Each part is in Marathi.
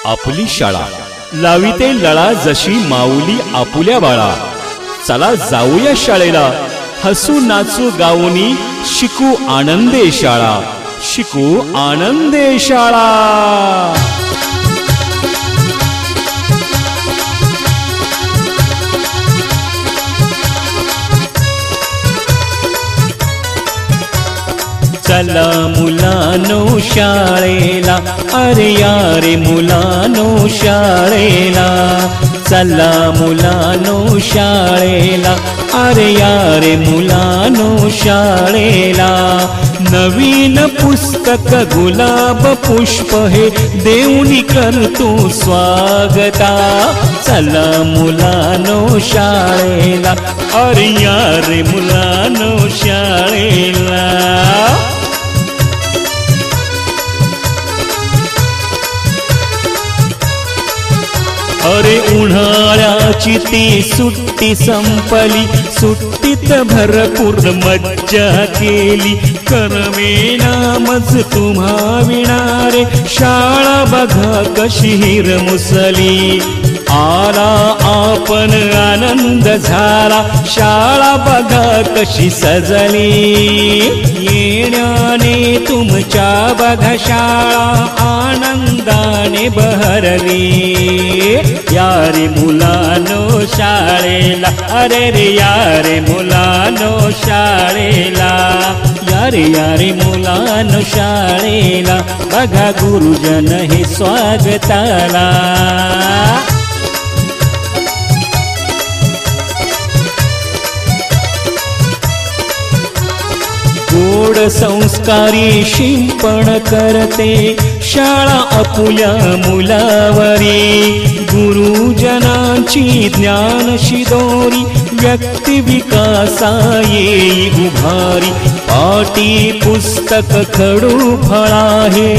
आपली शाळा लाविते लळा जशी माऊली आपुल्या बाळा। चला जाऊया शाळेला, हसू नाचू गाऊनी शिकू आनंदे शाळा, शिकू आनंदे शाळा। चला मुलांनो शाळेला, अरे यारे मुलांनो शाळेला। चला मुलांनो शाळेला, अरे यारे मुलांनो शाळेला। नवीन पुस्तक गुलाब पुष्प हे देऊनी करतो स्वागता। चला मुलांनो शाळेला, अरे यारे मुलांनो शाळेला। अरे उन्हाळ्याची ती सुट्टी संपली, सुट्टीत भरपूर मज्जा केली। करमेना मज तुम्हा विणारे, शाळा बघा कशी हिरमुसली। आला आपण आनंद झाला, शाळा बघा कशी सजली। येण्याने तुमच्या बघा शाळा आनंदाने बहरली। यारे मुलांनो शाळेला, अरे रे यारे मुलांनो शाळेला। यारे यारे मुलांनो शाळेला, बघा गुरुजन हे स्वागताला। गोड संस्कारी शिंपण करते शाळा आपुल्या मुलावरी। गुरुजनांची ज्ञान शिदोरी, व्यक्ती विकासा येई उभारी। पाटी पुस्तक खडू फळाहे,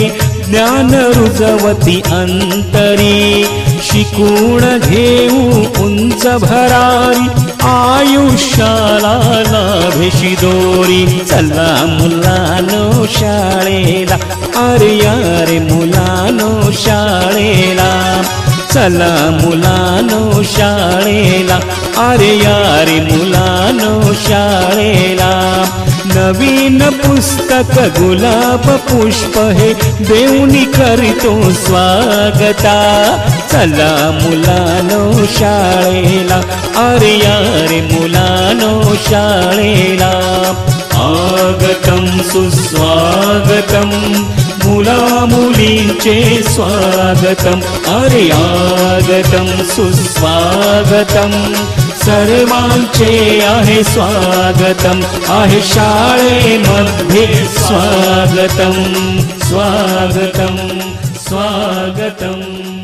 ज्ञान रुजवती अंतरी। शिकून घेऊ उंच भरारी, आयुष्याला लाभे शिदोरी। चला मुलांनो शाळेला, अरे यारे मुलांनो शाळेला। चला मुलांनो शाळेला, अरे यारे मुलांनो शाळेला। नवीन पुस्तक गुलाब पुष्प हे देऊनी करीतो स्वागता। चला मुलांनो शाळेला, अरे यारे मुलांनो शाळेला। आगतम सुस्वागतम, मुला मुलींचे स्वागतम, अरे आगतम सुस्वागतम। सर्वांचे आहे स्वागतम, आहे शाळेमध्ये स्वागतम, स्वागतम, स्वागतम।